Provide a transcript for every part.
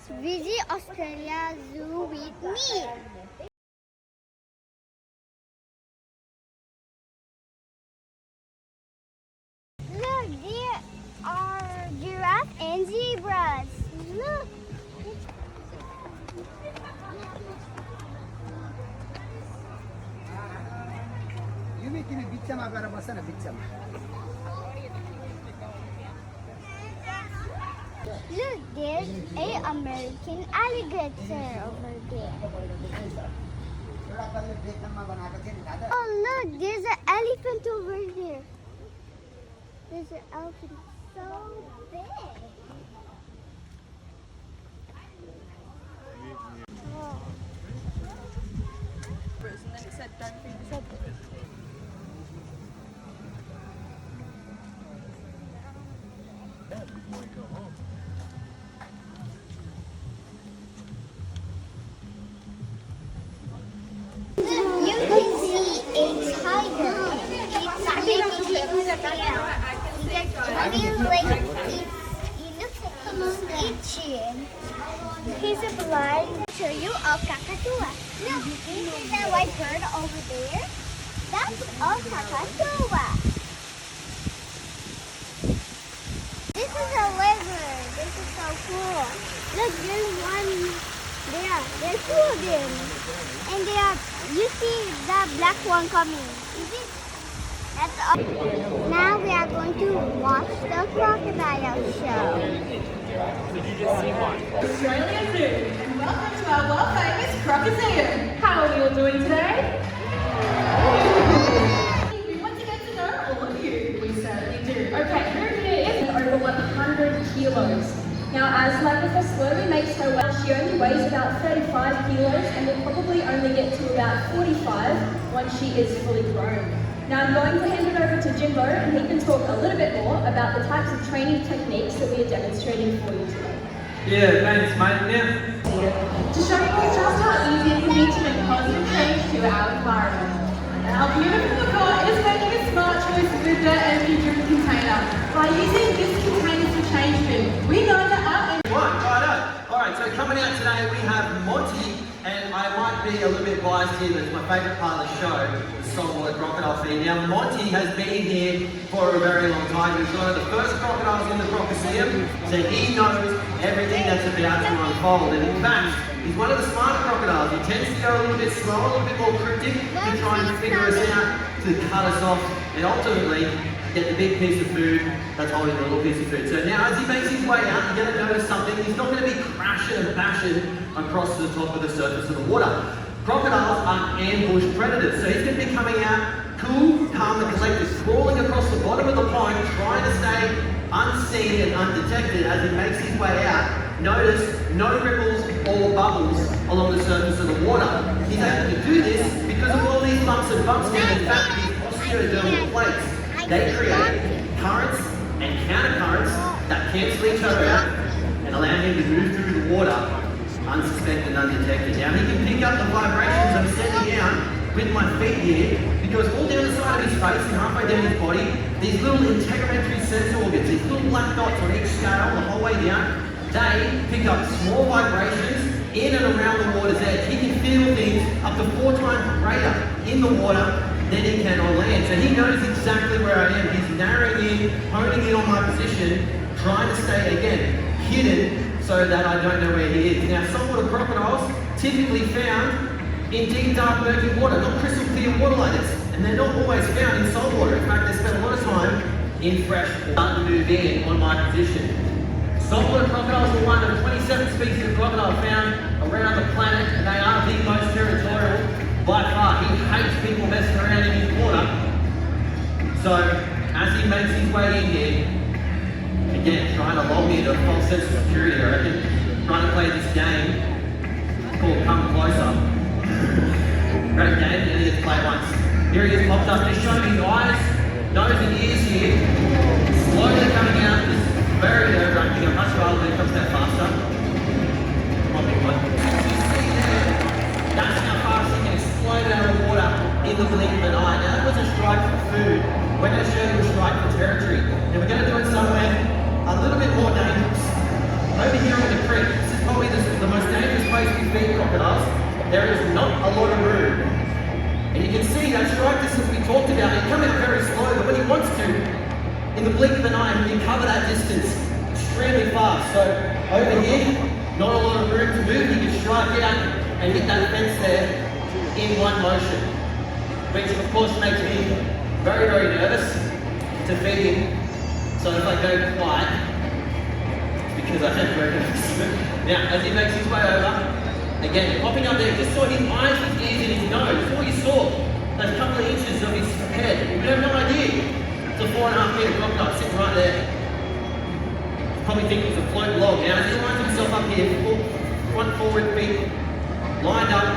Let's visit Australia Zoo with me. Look, there are giraffes and zebras. Look. You make me bichama agora basana bichama. Look, there's an American alligator over there. Oh, look, there's an elephant over there. There's an elephant so big. Oh. And then it said, don't feed the dog. You can see a tiger. It's big in the tail. He looks like he's itching. He's a blind. Show you a cockatoo. Look, you see that white bird over there? That's a cockatoo. This is a lizard. This is so cool. Look, there's one there. There's two of them. And they are, you see the black one coming. Is it? That's all. Now we are going to watch the crocodile show. Australia Zoo, and welcome to our world famous Crocoseum. How are we all doing today? We want to get to know all of you. We certainly do. Okay, who here is over 100 kilos? Now, as Lagatha slowly makes her way, she only weighs about 35 kilos and will probably only get to about 45 once she is fully grown. Now, I'm going to hand it over to Jimbo and he can talk a little bit more about the types of training techniques that we are demonstrating for you today. Yeah, thanks, mate. Now, To show you just how easy it can be to make positive change to our environment. Our beautiful car is making a smart choice with the energy-driven container. By using this container to change bin, we know that our Alright, so coming out today we have Monty, and I might be a little bit biased here, but it's my favourite part of the show, the saltwater crocodile feed. Now, Monty has been here for a very long time. He's one of the first crocodiles in the Crocoseum, so he knows everything that's about to unfold. And in fact, he's one of the smarter crocodiles. He tends to go a little bit slower, a little bit more cryptic to try and figure us out, to cut us off, and ultimately get the big piece of food that's holding the little piece of food. So now as he makes his way out, you're going to notice something. He's not going to be crashing and bashing across the top of the surface of the water. Crocodiles are ambush predators, so he's going to be coming out cool, calm and collected, crawling across the bottom of the pond, trying to stay unseen and undetected as he makes his way out. Notice no ripples or bubbles along the surface of the water. He's able to do this because of all these lumps and bumps and in fact these osteodermal plates. They create currents and countercurrents that cancel each other out and allow him to move through the water unsuspected and undetected. Now he can pick up the vibrations I'm sending out with my feet here because all down the side of his face and halfway down his body, these little integumentary sensor organs, these little black dots on each scale the whole way down, they pick up small vibrations in and around the water's edge. He can feel things up to 4 times greater in the water than he can on land. So he knows exactly where I am. He's narrowing in, honing in on my position, trying to stay, again, hidden so that I don't know where he is. Now, saltwater crocodiles typically found in deep, dark, murky water, not crystal clear water like this. And they're not always found in saltwater. In fact, they spend a lot of time in fresh water to move in on my position. Saltwater crocodiles are one of 27 species of crocodile found around the planet, and they are the most territorial by far. He hates people messing around in his water. So, as he makes his way in here, again, trying to lull me into a false sense of security, I reckon, trying to play this game called Come Closer. Great game, you only get to play once. Here he is, popped up, just showing his eyes, nose and ears here, slowly coming out. This is very nerve-wracking. I'm much rather than it comes down faster. Come on, big one. You see there, that's how fast he can explode out of the water in the blink of an eye. Now that was a strike for food. We're going to show you a strike for territory. And we're going to do it somewhere a little bit more dangerous. Over here in the creek, this is probably the there is not a lot of room. And you can see that strike distance we talked about, he come out very slow, but when he wants to, in the blink of an eye, he can cover that distance extremely fast. So over here, not a lot of room to move, he can strike out and hit that fence there in one motion. Which of course makes me very, very nervous to feed him. So if I go quiet, it's because I have very nervous. Now, as he makes his way over, again, popping up there, just saw his eyes, his ears, and his nose. That's all you saw. Those couple of inches of his head. We have no idea. It's a 4.5 metre crocodile sitting right there. Probably think it was a float log. Now, as he lines himself up here, front forward feet lined up.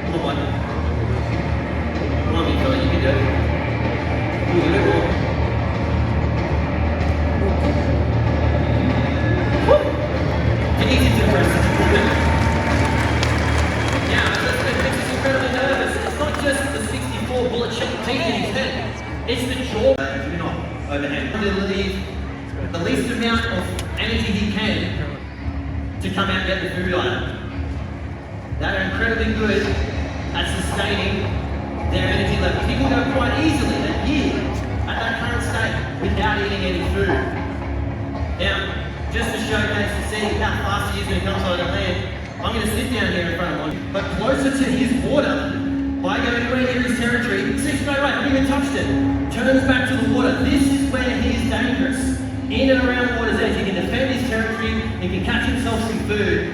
Come on. Come on, big fella, you can do it. Ooh, a bit more. Woo! Easy to press. Now, as I said, Mitch is incredibly nervous. It's not just the 64 bullet-shaped teeth in his head. It's the jaw. Do not overhand. To leave the least amount of energy he can to come out and get the food item. They are incredibly good at sustaining their energy levels. He can go quite easily a year at that current state without eating any food. Now, just to showcase to see how fast he is when he comes on the land, I'm going to sit down here in front of him, but closer to his water. If I go anywhere near his territory, see straight away, I haven't even touched it. Turns back to the water. This is where he is dangerous. In and around water's edge, he can defend his territory, he can catch himself some food.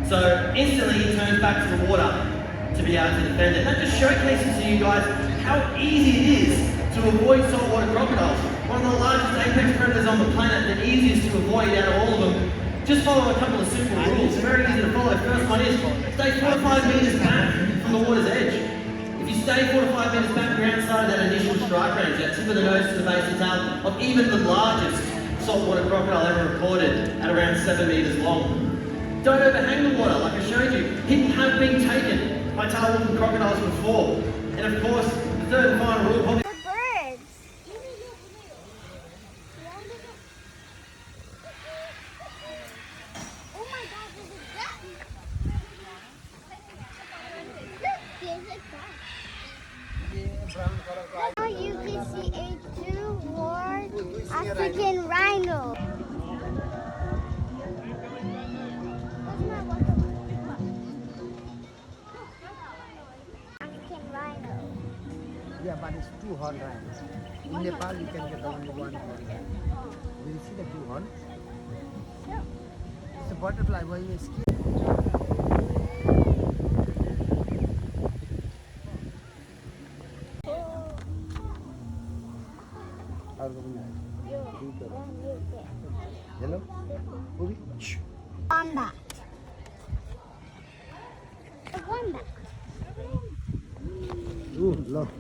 So instantly he turns back to the water to be able to defend it. That just showcases to you guys how easy it is to avoid saltwater crocodiles. One of the largest apex predators on the planet, the easiest to avoid out of all of them. Just follow a couple of simple rules. They're very easy to follow. First one is stay 4 to 5 meters back from the water's edge. If you stay 4 to 5 meters back, you're outside of that initial strike range, that tip of the nose to the base of the tail of even the largest saltwater crocodile ever recorded at around 7 meters long. Don't overhang the water, like I showed you. People have been taken by tail-walking crocodiles before. And of course, the third and final rule probably. The birds. Oh my God, there's a duck. Look, there's a duck. Now you can see a 2-horned African rhino. African rhino. Yeah, but it's 2 horn rhinos. In Nepal, you can get only 1 horn. Will you see the 2 horn? Sure. It's a butterfly when you skin. Hello? Ubi? Wombat. The wombat. Ooh, look.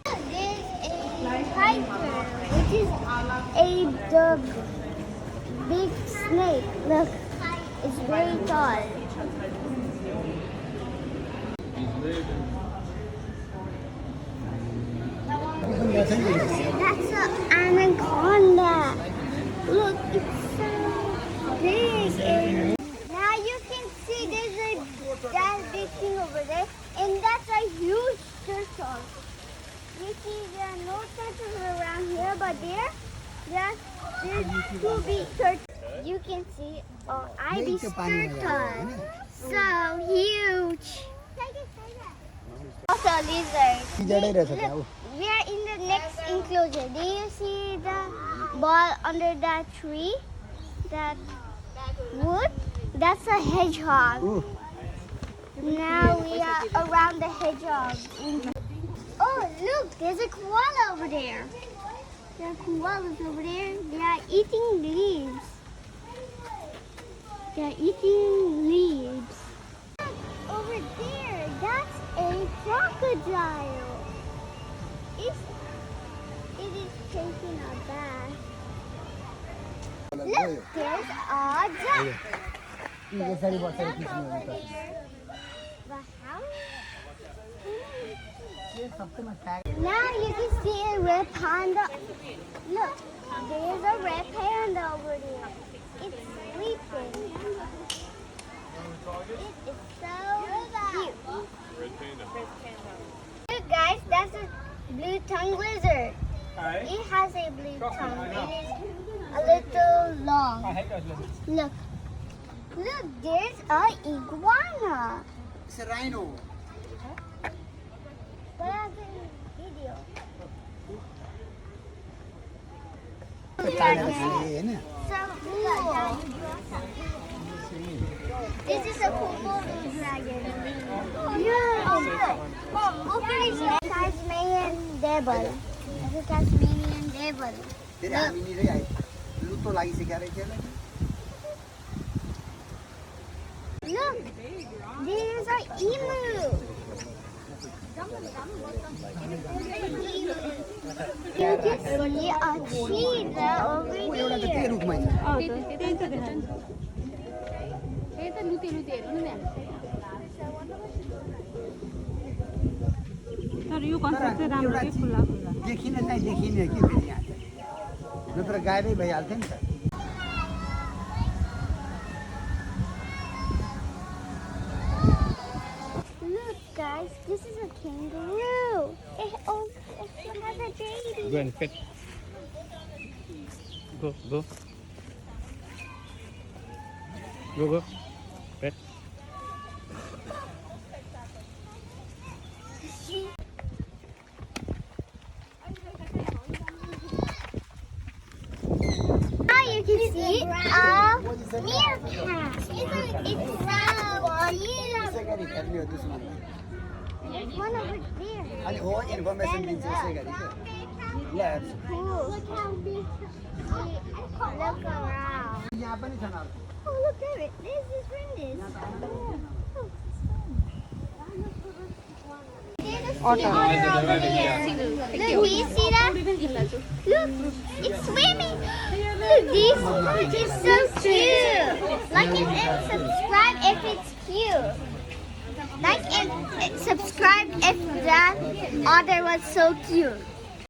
There's a tiger, which is the big snake. Look, it's very tall. That's an anaconda. Look, it's so big. And now you can see there's that big thing over there, and that's a huge turtle. You see there are no turtles around here, but there's 2 big turtles. You can see ibis turtle. So huge. Also a lizard. Look, we are in the next enclosure. Do you see the ball under that tree? That wood? That's a hedgehog. Ooh. Now we are around the hedgehog. Oh, look, there's a koala over there. There are koalas over there. They are eating leaves. They are eating leaves. Over there, that's a crocodile. It is taking a bath. Look, there's a duck. There's a duck over there. But how? Now you can see a red panda. Look, there's a red panda over there. It's sleeping. It is so cute. Look guys, that's a blue tongue lizard. It has a blue tongue. It is a little long. Look. Look, there's an iguana. It's a rhino. What happened in the video? So cool. This is a Komodo dragon. Yeah. Mom, look at this. Tasmanian devil. This is Tasmanian devil. तेरे हामी नि रे आई लु तो लागिसक्यो रे त्यसलाई Look, there's an emu. You can see a cheetah over एउटा त here. त्यही रुखमा छ तर यो कन्सेप्ट चाहिँ राम्रो के खुल्ला खुल्ला देखिन चाहिँ देखिने के फेरि यहाँ नत्र गायबै भइहाल्थ्यो नि त Look, guys, this is a kangaroo. It has a baby. Go and pet. Go, go. Go, go. Pet. Now you can see a meerkat. It's round. त्यसै गरी हेर्ने हो दुश्मन One over there. अनि हो इन्फर्मेसन दिन्छ यसै गरी के ल हेर्छु Cool. Look how big. Look around. यहाँ पनि छन् अर्को Oh, look at it. This is Brindis. There's a sea otter over there. Look, do you see that? Look, it's swimming. Look, this is so cute. Like it and subscribe if it's cute. Like and subscribe if that otter was so cute.